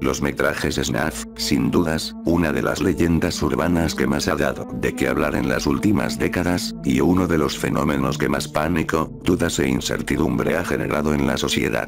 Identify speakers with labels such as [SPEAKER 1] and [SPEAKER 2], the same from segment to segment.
[SPEAKER 1] Los metrajes SNAF, sin dudas, una de las leyendas urbanas que más ha dado de qué hablar en las últimas décadas, y uno de los fenómenos que más pánico, dudas e incertidumbre ha generado en la sociedad.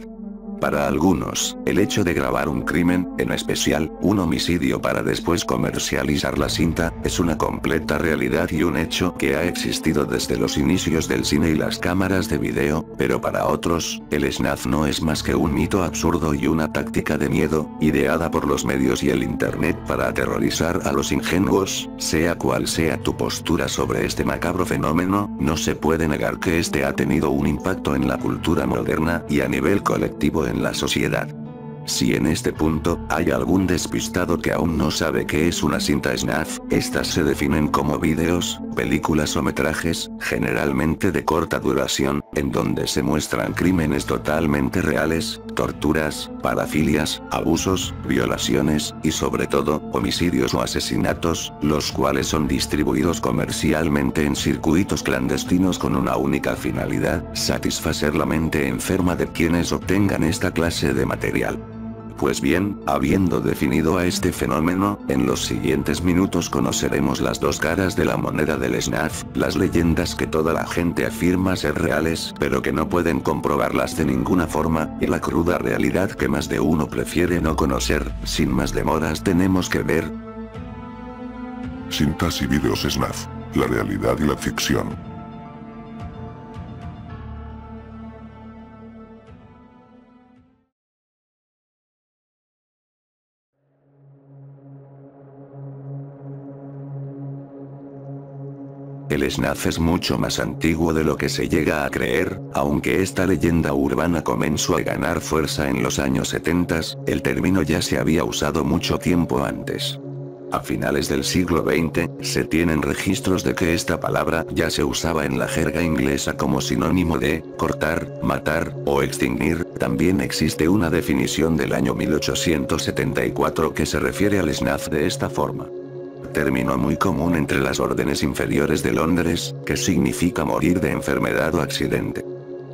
[SPEAKER 1] Para algunos, el hecho de grabar un crimen, en especial, un homicidio para después comercializar la cinta, es una completa realidad y un hecho que ha existido desde los inicios del cine y las cámaras de video, pero para otros, el SNAF no es más que un mito absurdo y una táctica de miedo, ideada por los medios y el internet para aterrorizar a los ingenuos. Sea cual sea tu postura sobre este macabro fenómeno, no se puede negar que este ha tenido un impacto en la cultura moderna y a nivel colectivo en la sociedad. Si en este punto, hay algún despistado que aún no sabe qué es una cinta SNAF, estas se definen como vídeos, películas o metrajes, generalmente de corta duración, en donde se muestran crímenes totalmente reales, torturas, parafilias, abusos, violaciones, y sobre todo, homicidios o asesinatos, los cuales son distribuidos comercialmente en circuitos clandestinos con una única finalidad: satisfacer la mente enferma de quienes obtengan esta clase de material. Pues bien, habiendo definido a este fenómeno, en los siguientes minutos conoceremos las dos caras de la moneda del SNAF, las leyendas que toda la gente afirma ser reales, pero que no pueden comprobarlas de ninguna forma, y la cruda realidad que más de uno prefiere no conocer. Sin más demoras tenemos que ver
[SPEAKER 2] Cintas y vídeos SNAF, la realidad y la ficción.
[SPEAKER 1] El SNAF es mucho más antiguo de lo que se llega a creer, aunque esta leyenda urbana comenzó a ganar fuerza en los años 70, el término ya se había usado mucho tiempo antes. A finales del siglo XX, se tienen registros de que esta palabra ya se usaba en la jerga inglesa como sinónimo de cortar, matar, o extinguir. También existe una definición del año 1874 que se refiere al SNAF de esta forma. Término muy común entre las órdenes inferiores de Londres, que significa morir de enfermedad o accidente.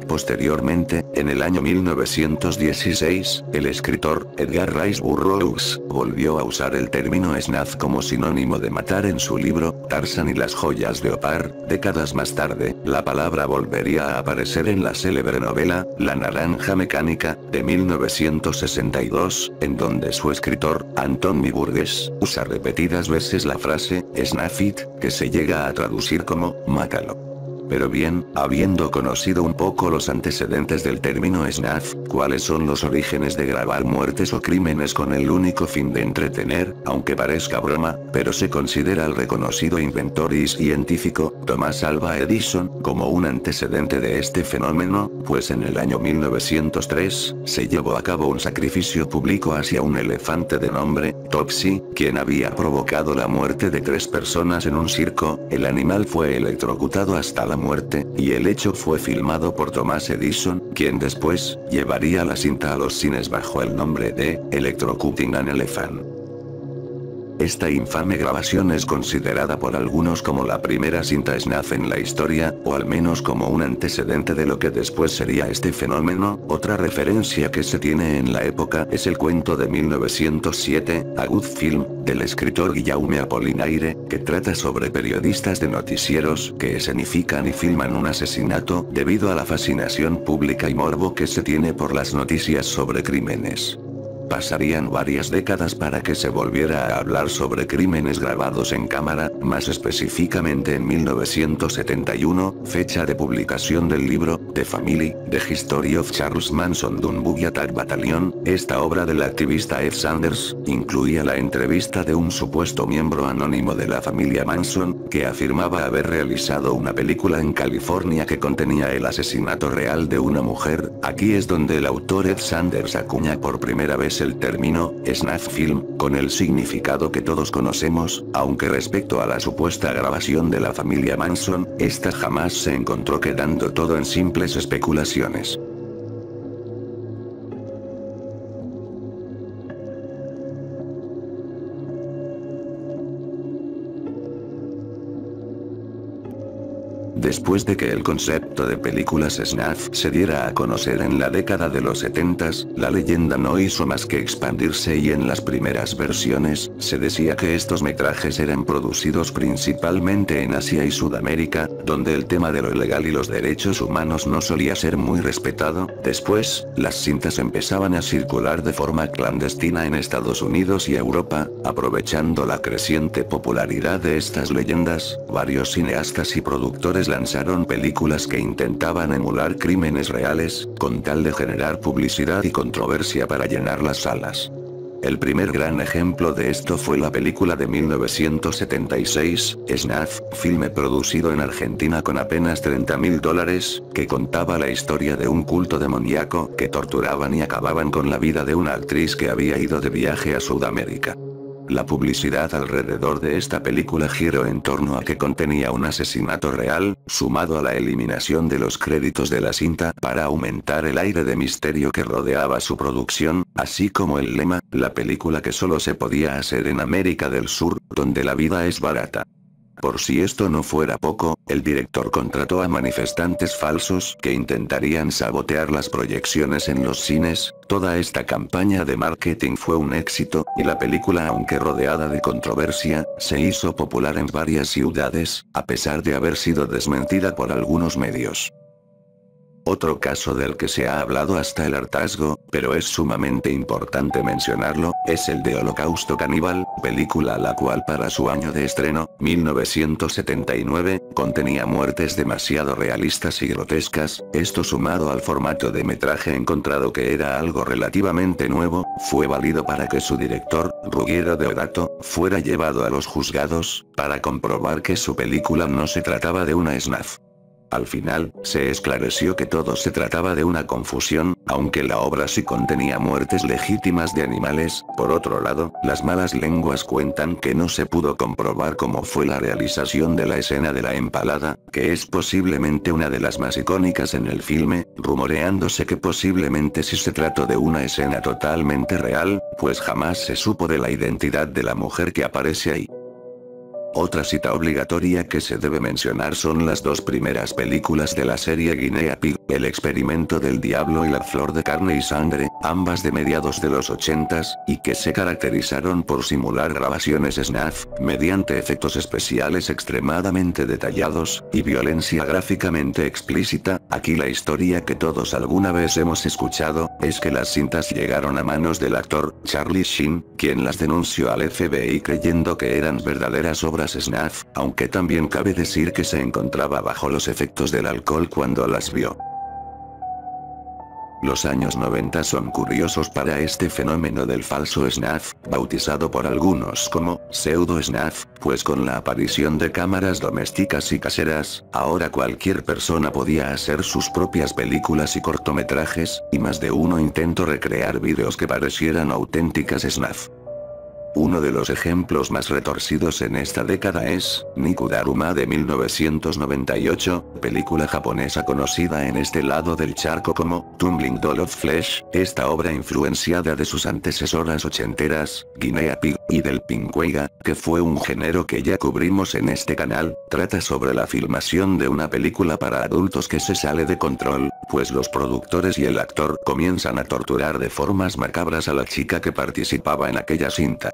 [SPEAKER 1] Posteriormente, en el año 1916, el escritor Edgar Rice Burroughs volvió a usar el término SNAF como sinónimo de matar en su libro Tarzán y las joyas de Opar. Décadas más tarde, la palabra volvería a aparecer en la célebre novela La naranja mecánica, de 1962, en donde su escritor, Anthony Burgess, usa repetidas veces la frase "snuff it", que se llega a traducir como "mátalo". Pero bien, habiendo conocido un poco los antecedentes del término SNAF, ¿cuáles son los orígenes de grabar muertes o crímenes con el único fin de entretener? Aunque parezca broma, pero se considera al reconocido inventor y científico, Thomas Alva Edison, como un antecedente de este fenómeno, pues en el año 1903, se llevó a cabo un sacrificio público hacia un elefante de nombre Topsy, quien había provocado la muerte de 3 personas en un circo. El animal fue electrocutado hasta la muerte, y el hecho fue filmado por Thomas Edison, quien después, llevaría la cinta a los cines bajo el nombre de Electrocuting an Elephant. Esta infame grabación es considerada por algunos como la primera cinta SNAF en la historia, o al menos como un antecedente de lo que después sería este fenómeno. Otra referencia que se tiene en la época es el cuento de 1907, A Good Film, del escritor Guillaume Apollinaire, que trata sobre periodistas de noticieros que escenifican y filman un asesinato, debido a la fascinación pública y morbo que se tiene por las noticias sobre crímenes. Pasarían varias décadas para que se volviera a hablar sobre crímenes grabados en cámara, más específicamente en 1971, fecha de publicación del libro The Family, The History of Charles Manson Dune Boogie Attack Battalion. Esta obra del activista Ed Sanders incluía la entrevista de un supuesto miembro anónimo de la familia Manson, que afirmaba haber realizado una película en California que contenía el asesinato real de una mujer. Aquí es donde el autor Ed Sanders acuña por primera vez el término snuff film, con el significado que todos conocemos, aunque respecto a la supuesta grabación de la familia Manson, esta jamás se encontró, quedando todo en simples especulaciones. Después de que el concepto de películas snuff se diera a conocer en la década de los 70s, la leyenda no hizo más que expandirse y en las primeras versiones, se decía que estos metrajes eran producidos principalmente en Asia y Sudamérica, donde el tema de lo ilegal y los derechos humanos no solía ser muy respetado. Después, las cintas empezaban a circular de forma clandestina en Estados Unidos y Europa, aprovechando la creciente popularidad de estas leyendas, varios cineastas y productores lanzaron películas que intentaban emular crímenes reales, con tal de generar publicidad y controversia para llenar las salas. El primer gran ejemplo de esto fue la película de 1976, Snuff, filme producido en Argentina con apenas $30.000, que contaba la historia de un culto demoníaco que torturaban y acababan con la vida de una actriz que había ido de viaje a Sudamérica. La publicidad alrededor de esta película giró en torno a que contenía un asesinato real, sumado a la eliminación de los créditos de la cinta para aumentar el aire de misterio que rodeaba su producción, así como el lema, la película que solo se podía hacer en América del Sur, donde la vida es barata. Por si esto no fuera poco, el director contrató a manifestantes falsos que intentarían sabotear las proyecciones en los cines. Toda esta campaña de marketing fue un éxito, y la película, aunque rodeada de controversia, se hizo popular en varias ciudades, a pesar de haber sido desmentida por algunos medios. Otro caso del que se ha hablado hasta el hartazgo, pero es sumamente importante mencionarlo, es el de Holocausto Caníbal, película la cual para su año de estreno, 1979, contenía muertes demasiado realistas y grotescas. Esto sumado al formato de metraje encontrado que era algo relativamente nuevo, fue válido para que su director, Ruggero Deodato, fuera llevado a los juzgados, para comprobar que su película no se trataba de una snuff. Al final, se esclareció que todo se trataba de una confusión, aunque la obra sí contenía muertes legítimas de animales. Por otro lado, las malas lenguas cuentan que no se pudo comprobar cómo fue la realización de la escena de la empalada, que es posiblemente una de las más icónicas en el filme, rumoreándose que posiblemente sí se trató de una escena totalmente real, pues jamás se supo de la identidad de la mujer que aparece ahí. Otra cita obligatoria que se debe mencionar son las dos primeras películas de la serie Guinea Pig, El experimento del diablo y La flor de carne y sangre, ambas de mediados de los 80s, y que se caracterizaron por simular grabaciones snuff, mediante efectos especiales extremadamente detallados, y violencia gráficamente explícita. Aquí la historia que todos alguna vez hemos escuchado, es que las cintas llegaron a manos del actor, Charlie Sheen, quien las denunció al FBI creyendo que eran verdaderas obras snuff, aunque también cabe decir que se encontraba bajo los efectos del alcohol cuando las vio. Los años 90 son curiosos para este fenómeno del falso snuff, bautizado por algunos como pseudo snuff, pues con la aparición de cámaras domésticas y caseras, ahora cualquier persona podía hacer sus propias películas y cortometrajes, y más de uno intentó recrear vídeos que parecieran auténticas snuff. Uno de los ejemplos más retorcidos en esta década es Niku Daruma de 1998, película japonesa conocida en este lado del charco como Tumbling Doll of Flesh. Esta obra influenciada de sus antecesoras ochenteras, Guinea Pig, y del Pinkwaiga, que fue un género que ya cubrimos en este canal, trata sobre la filmación de una película para adultos que se sale de control, pues los productores y el actor comienzan a torturar de formas macabras a la chica que participaba en aquella cinta.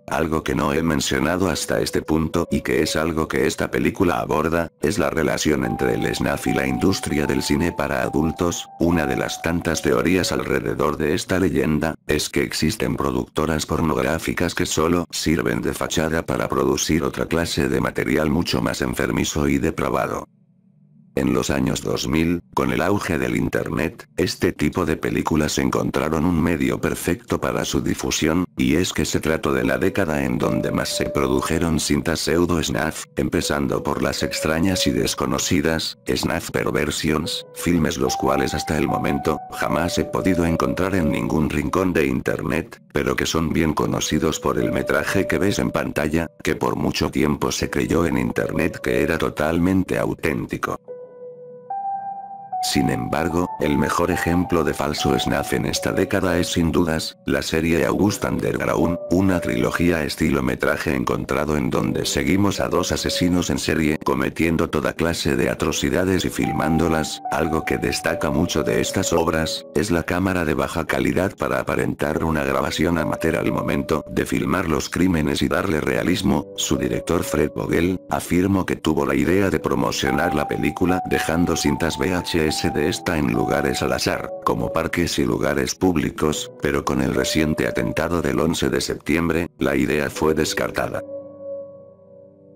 [SPEAKER 1] Algo que no he mencionado hasta este punto y que es algo que esta película aborda, es la relación entre el snuff y la industria del cine para adultos. Una de las tantas teorías alrededor de esta leyenda, es que existen productoras pornográficas que solo sirven de fachada para producir otra clase de material mucho más enfermizo y depravado. En los años 2000, con el auge del internet, este tipo de películas encontraron un medio perfecto para su difusión, y es que se trató de la década en donde más se produjeron cintas pseudo-snuff, empezando por las extrañas y desconocidas, snuff perversions, filmes los cuales hasta el momento, jamás he podido encontrar en ningún rincón de internet, pero que son bien conocidos por el metraje que ves en pantalla, que por mucho tiempo se creyó en internet que era totalmente auténtico. Sin embargo, el mejor ejemplo de falso snuff en esta década es sin dudas, la serie August Underground, una trilogía estilo metraje encontrado en donde seguimos a dos asesinos en serie cometiendo toda clase de atrocidades y filmándolas. Algo que destaca mucho de estas obras, es la cámara de baja calidad para aparentar una grabación amateur al momento de filmar los crímenes y darle realismo. Su director Fred Vogel, afirmó que tuvo la idea de promocionar la película dejando cintas VHS de esta en lugares al azar, como parques y lugares públicos, pero con el reciente atentado del 11 de septiembre, la idea fue descartada.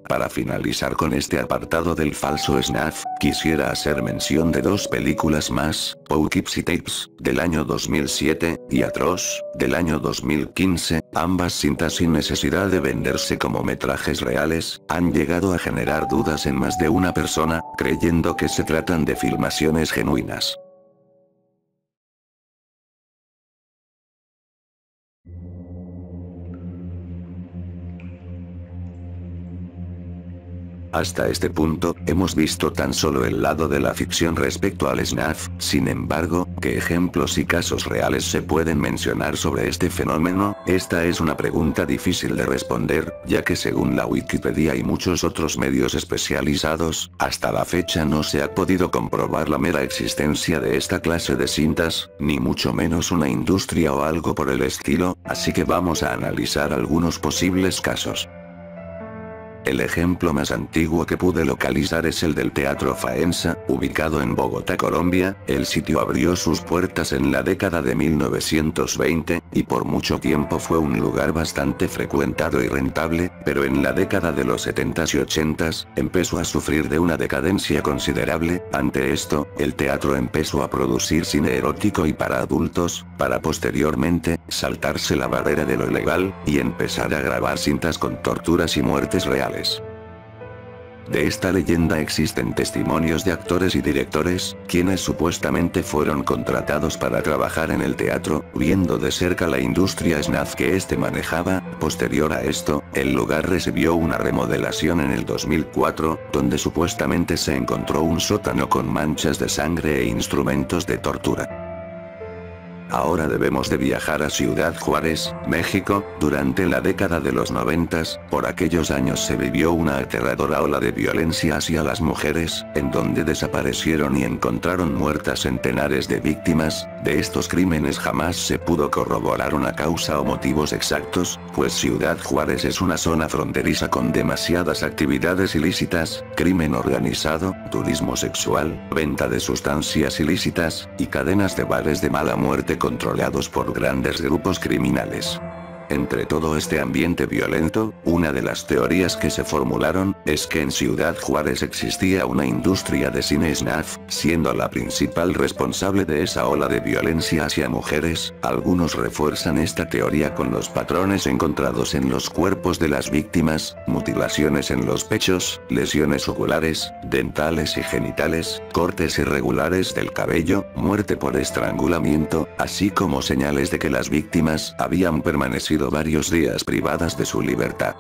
[SPEAKER 1] Para finalizar con este apartado del falso snuff, quisiera hacer mención de dos películas más, Poughkeepsie Tapes, del año 2007, y Atroz, del año 2015, ambas cintas sin necesidad de venderse como metrajes reales, han llegado a generar dudas en más de una persona, creyendo que se tratan de filmaciones genuinas. Hasta este punto, hemos visto tan solo el lado de la ficción respecto al snuff. Sin embargo, ¿qué ejemplos y casos reales se pueden mencionar sobre este fenómeno? Esta es una pregunta difícil de responder, ya que según la Wikipedia y muchos otros medios especializados, hasta la fecha no se ha podido comprobar la mera existencia de esta clase de cintas, ni mucho menos una industria o algo por el estilo, así que vamos a analizar algunos posibles casos. El ejemplo más antiguo que pude localizar es el del Teatro Faenza, ubicado en Bogotá, Colombia. El sitio abrió sus puertas en la década de 1920, y por mucho tiempo fue un lugar bastante frecuentado y rentable, pero en la década de los 70s y 80s, empezó a sufrir de una decadencia considerable. Ante esto, el teatro empezó a producir cine erótico y para adultos, para posteriormente, saltarse la barrera de lo ilegal, y empezar a grabar cintas con torturas y muertes reales. De esta leyenda existen testimonios de actores y directores, quienes supuestamente fueron contratados para trabajar en el teatro, viendo de cerca la industria snuff que este manejaba. Posterior a esto, el lugar recibió una remodelación en el 2004, donde supuestamente se encontró un sótano con manchas de sangre e instrumentos de tortura. Ahora debemos de viajar a Ciudad Juárez, México. Durante la década de los 90s, por aquellos años se vivió una aterradora ola de violencia hacia las mujeres, en donde desaparecieron y encontraron muertas centenares de víctimas. De estos crímenes jamás se pudo corroborar una causa o motivos exactos, pues Ciudad Juárez es una zona fronteriza con demasiadas actividades ilícitas, crimen organizado, turismo sexual, venta de sustancias ilícitas, y cadenas de bares de mala muerte controlados por grandes grupos criminales. Entre todo este ambiente violento, una de las teorías que se formularon, es que en Ciudad Juárez existía una industria de cine snuff, siendo la principal responsable de esa ola de violencia hacia mujeres. Algunos refuerzan esta teoría con los patrones encontrados en los cuerpos de las víctimas, mutilaciones en los pechos, lesiones oculares, dentales y genitales, cortes irregulares del cabello, muerte por estrangulamiento, así como señales de que las víctimas habían permanecido varios días privadas de su libertad.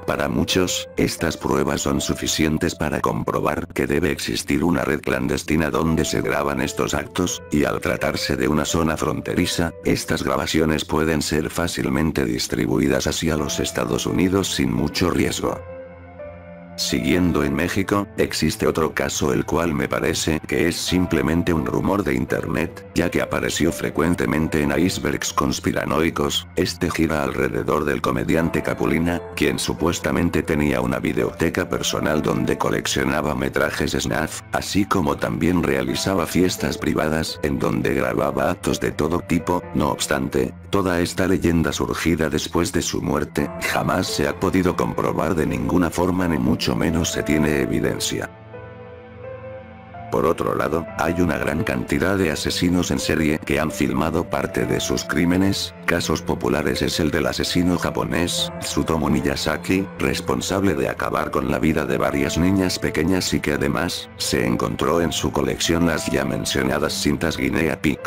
[SPEAKER 1] Para muchos, estas pruebas son suficientes para comprobar que debe existir una red clandestina donde se graban estos actos, y al tratarse de una zona fronteriza, estas grabaciones pueden ser fácilmente distribuidas hacia los Estados Unidos sin mucho riesgo. Siguiendo en México, existe otro caso el cual me parece que es simplemente un rumor de internet, ya que apareció frecuentemente en icebergs conspiranoicos. Este gira alrededor del comediante Capulina, quien supuestamente tenía una videoteca personal donde coleccionaba metrajes snuff, así como también realizaba fiestas privadas en donde grababa actos de todo tipo. No obstante, toda esta leyenda surgida después de su muerte, jamás se ha podido comprobar de ninguna forma ni mucho menos se tiene evidencia. Por otro lado, hay una gran cantidad de asesinos en serie que han filmado parte de sus crímenes. Casos populares es el del asesino japonés, Tsutomu Miyazaki, responsable de acabar con la vida de varias niñas pequeñas y que además, se encontró en su colección las ya mencionadas cintas Guinea Pig.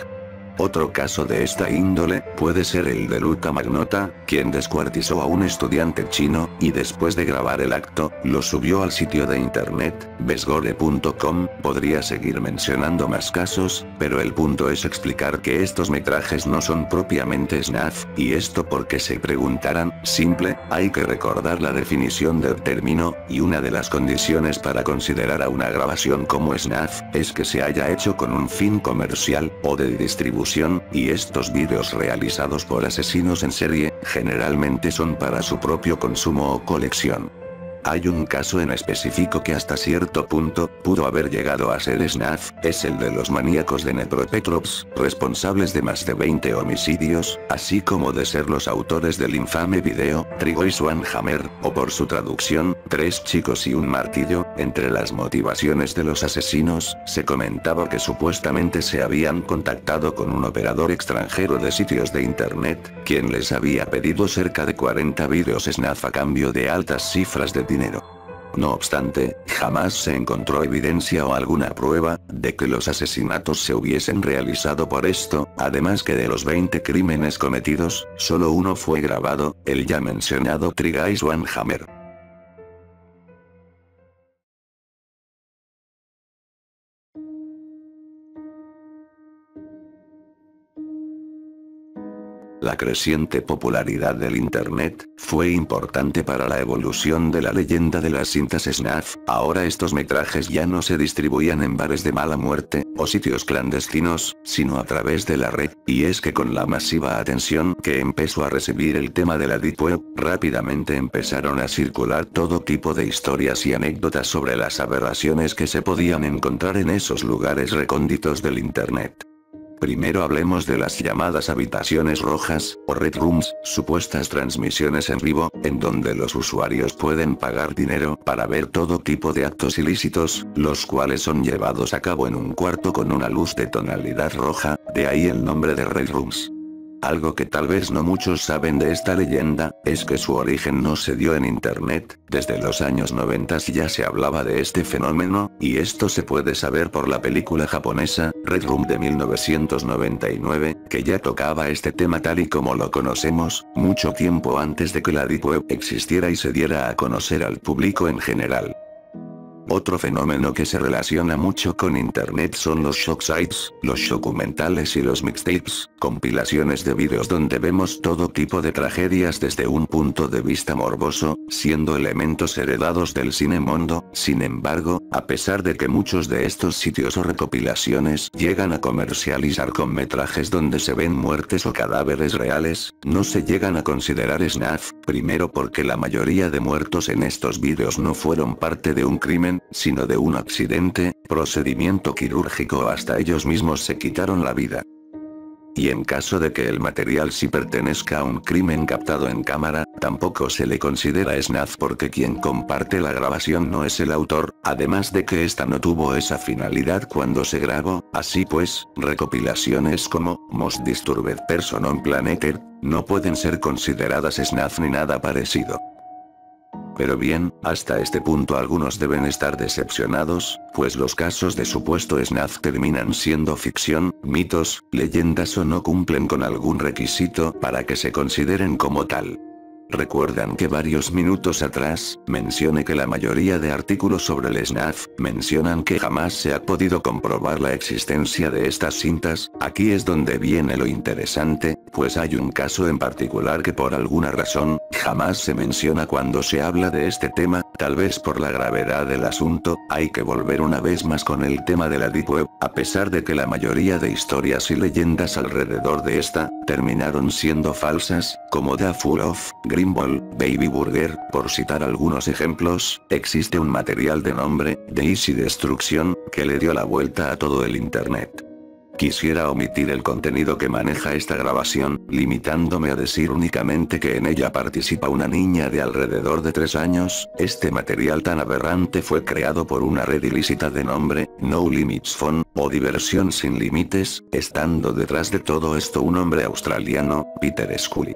[SPEAKER 1] Otro caso de esta índole, puede ser el de Luca Magnotta, quien descuartizó a un estudiante chino, y después de grabar el acto, lo subió al sitio de internet, besgore.com, podría seguir mencionando más casos, pero el punto es explicar que estos metrajes no son propiamente snuff, y esto porque se preguntarán, simple, hay que recordar la definición del término, y una de las condiciones para considerar a una grabación como snuff, es que se haya hecho con un fin comercial, o de distribución, y estos vídeos realizados por asesinos en serie, generalmente son para su propio consumo o colección. Hay un caso en específico que hasta cierto punto, pudo haber llegado a ser snuff, es el de los maníacos de Dnepropetrovsk, responsables de más de 20 homicidios, así como de ser los autores del infame video, Three Boys One Hammer, o por su traducción, Tres chicos y un martillo. Entre las motivaciones de los asesinos, se comentaba que supuestamente se habían contactado con un operador extranjero de sitios de internet, quien les había pedido cerca de 40 vídeos snuff a cambio de altas cifras de dinero. No obstante, jamás se encontró evidencia o alguna prueba de que los asesinatos se hubiesen realizado por esto, además que de los 20 crímenes cometidos, solo uno fue grabado, el ya mencionado Three Guys One Hammer. La creciente popularidad del Internet, fue importante para la evolución de la leyenda de las cintas snuff. Ahora estos metrajes ya no se distribuían en bares de mala muerte, o sitios clandestinos, sino a través de la red, y es que con la masiva atención que empezó a recibir el tema de la Deep Web, rápidamente empezaron a circular todo tipo de historias y anécdotas sobre las aberraciones que se podían encontrar en esos lugares recónditos del Internet. Primero hablemos de las llamadas habitaciones rojas, o red rooms, supuestas transmisiones en vivo, en donde los usuarios pueden pagar dinero para ver todo tipo de actos ilícitos, los cuales son llevados a cabo en un cuarto con una luz de tonalidad roja, de ahí el nombre de red rooms. Algo que tal vez no muchos saben de esta leyenda, es que su origen no se dio en internet, desde los años 90 ya se hablaba de este fenómeno, y esto se puede saber por la película japonesa, Red Room de 1999, que ya tocaba este tema tal y como lo conocemos, mucho tiempo antes de que la Deep Web existiera y se diera a conocer al público en general. Otro fenómeno que se relaciona mucho con internet son los shock sites, los documentales y los mixtapes, compilaciones de vídeos donde vemos todo tipo de tragedias desde un punto de vista morboso, siendo elementos heredados del cine mundo. Sin embargo, a pesar de que muchos de estos sitios o recopilaciones llegan a comercializar con metrajes donde se ven muertes o cadáveres reales, no se llegan a considerar snuff, primero porque la mayoría de muertos en estos vídeos no fueron parte de un crimen, sino de un accidente, procedimiento quirúrgico o hasta ellos mismos se quitaron la vida. Y en caso de que el material sí pertenezca a un crimen captado en cámara, tampoco se le considera snuff porque quien comparte la grabación no es el autor, además de que esta no tuvo esa finalidad cuando se grabó. Así pues, recopilaciones como Most Disturbed Person on Planet Earth no pueden ser consideradas snuff ni nada parecido. Pero bien, hasta este punto algunos deben estar decepcionados, pues los casos de supuesto snuff terminan siendo ficción, mitos, leyendas o no cumplen con algún requisito para que se consideren como tal. Recuerdan que varios minutos atrás, mencioné que la mayoría de artículos sobre el snuff, mencionan que jamás se ha podido comprobar la existencia de estas cintas. Aquí es donde viene lo interesante, pues hay un caso en particular que por alguna razón, jamás se menciona cuando se habla de este tema, tal vez por la gravedad del asunto. Hay que volver una vez más con el tema de la Deep Web, a pesar de que la mayoría de historias y leyendas alrededor de esta, terminaron siendo falsas, como The Full of Greenball, Baby Burger, por citar algunos ejemplos. Existe un material de nombre, The Easy Destruction, que le dio la vuelta a todo el internet. Quisiera omitir el contenido que maneja esta grabación, limitándome a decir únicamente que en ella participa una niña de alrededor de 3 años. Este material tan aberrante fue creado por una red ilícita de nombre, No Limits Phone, o Diversión Sin Límites, estando detrás de todo esto un hombre australiano, Peter Scully.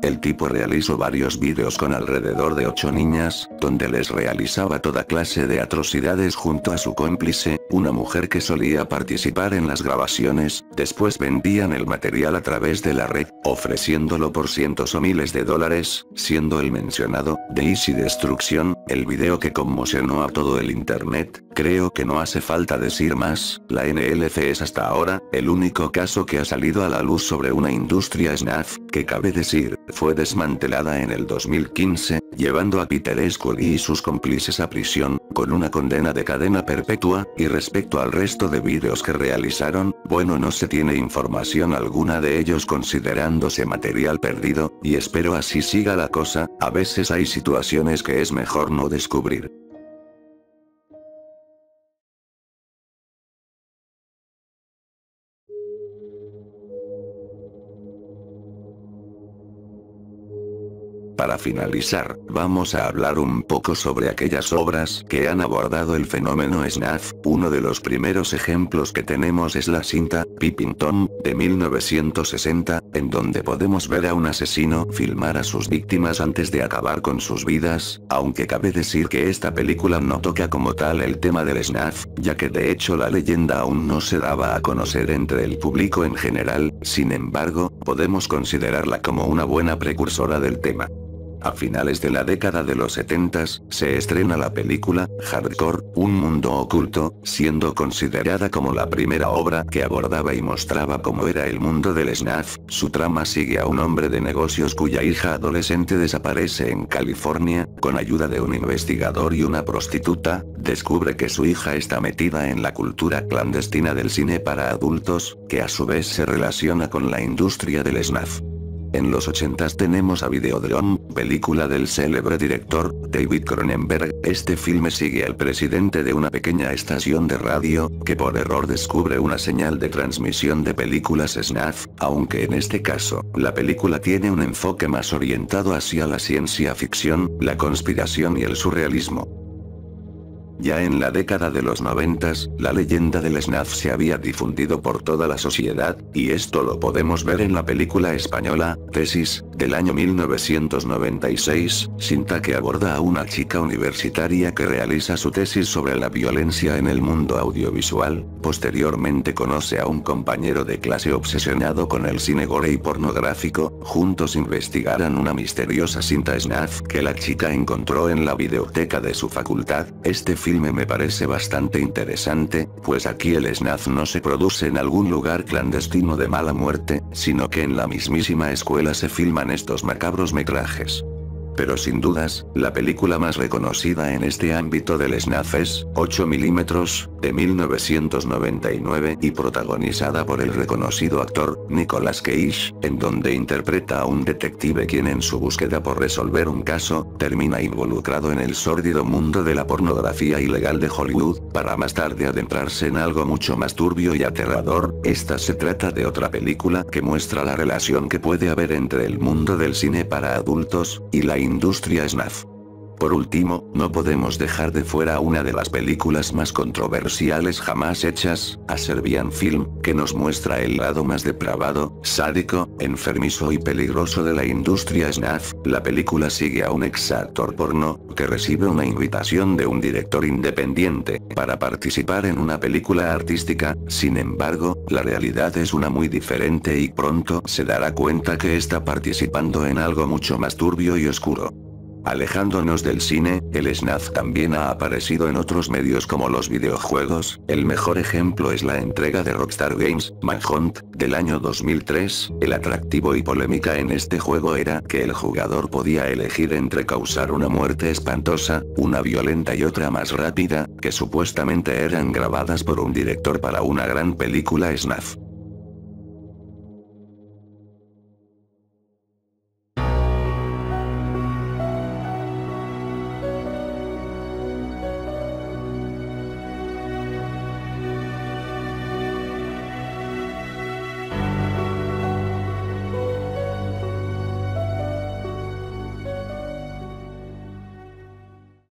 [SPEAKER 1] El tipo realizó varios vídeos con alrededor de 8 niñas, donde les realizaba toda clase de atrocidades junto a su cómplice, una mujer que solía participar en las grabaciones. Después vendían el material a través de la red, ofreciéndolo por cientos o miles de dólares, siendo el mencionado de Easy Destruction, el video que conmocionó a todo el internet. Creo que no hace falta decir más, la NLC es hasta ahora el único caso que ha salido a la luz sobre una industria snuff, que cabe decir, fue desmantelada en el 2015, llevando a Peter Scully y sus cómplices a prisión, con una condena de cadena perpetua. Y respecto al resto de vídeos que realizaron, bueno, no se tiene información alguna de ellos considerándose material perdido, y espero así siga la cosa. A veces hay situaciones que es mejor no descubrir. Para finalizar, vamos a hablar un poco sobre aquellas obras que han abordado el fenómeno snuff. Uno de los primeros ejemplos que tenemos es la cinta Peeping Tom, de 1960, en donde podemos ver a un asesino filmar a sus víctimas antes de acabar con sus vidas, aunque cabe decir que esta película no toca como tal el tema del snuff, ya que de hecho la leyenda aún no se daba a conocer entre el público en general. Sin embargo, podemos considerarla como una buena precursora del tema. A finales de la década de los 70s, se estrena la película Hardcore, un mundo oculto, siendo considerada como la primera obra que abordaba y mostraba cómo era el mundo del snuff. Su trama sigue a un hombre de negocios cuya hija adolescente desaparece en California. Con ayuda de un investigador y una prostituta, descubre que su hija está metida en la cultura clandestina del cine para adultos, que a su vez se relaciona con la industria del snuff. En los 80s tenemos a Videodrome, película del célebre director David Cronenberg. Este filme sigue al presidente de una pequeña estación de radio, que por error descubre una señal de transmisión de películas snuff, aunque en este caso, la película tiene un enfoque más orientado hacia la ciencia ficción, la conspiración y el surrealismo. Ya en la década de los 90s, la leyenda del snuff se había difundido por toda la sociedad, y esto lo podemos ver en la película española, Tesis, del año 1996, cinta que aborda a una chica universitaria que realiza su tesis sobre la violencia en el mundo audiovisual. Posteriormente conoce a un compañero de clase obsesionado con el cine gore y pornográfico. Juntos investigarán una misteriosa cinta snuff que la chica encontró en la videoteca de su facultad. Este filme me parece bastante interesante, pues aquí el snuff no se produce en algún lugar clandestino de mala muerte, sino que en la mismísima escuela se filman estos macabros metrajes. Pero sin dudas, la película más reconocida en este ámbito del snuff es 8 mm, de 1999 y protagonizada por el reconocido actor Nicolas Cage, en donde interpreta a un detective quien en su búsqueda por resolver un caso, termina involucrado en el sórdido mundo de la pornografía ilegal de Hollywood, para más tarde adentrarse en algo mucho más turbio y aterrador. Esta se trata de otra película que muestra la relación que puede haber entre el mundo del cine para adultos y la industria snuff. Por último, no podemos dejar de fuera una de las películas más controversiales jamás hechas, A Serbian Film, que nos muestra el lado más depravado, sádico, enfermizo y peligroso de la industria snuff. La película sigue a un ex actor porno, que recibe una invitación de un director independiente, para participar en una película artística. Sin embargo, la realidad es una muy diferente y pronto se dará cuenta que está participando en algo mucho más turbio y oscuro. Alejándonos del cine, el snuff también ha aparecido en otros medios como los videojuegos. El mejor ejemplo es la entrega de Rockstar Games, Manhunt, del año 2003. El atractivo y polémica en este juego era que el jugador podía elegir entre causar una muerte espantosa, una violenta y otra más rápida, que supuestamente eran grabadas por un director para una gran película snuff.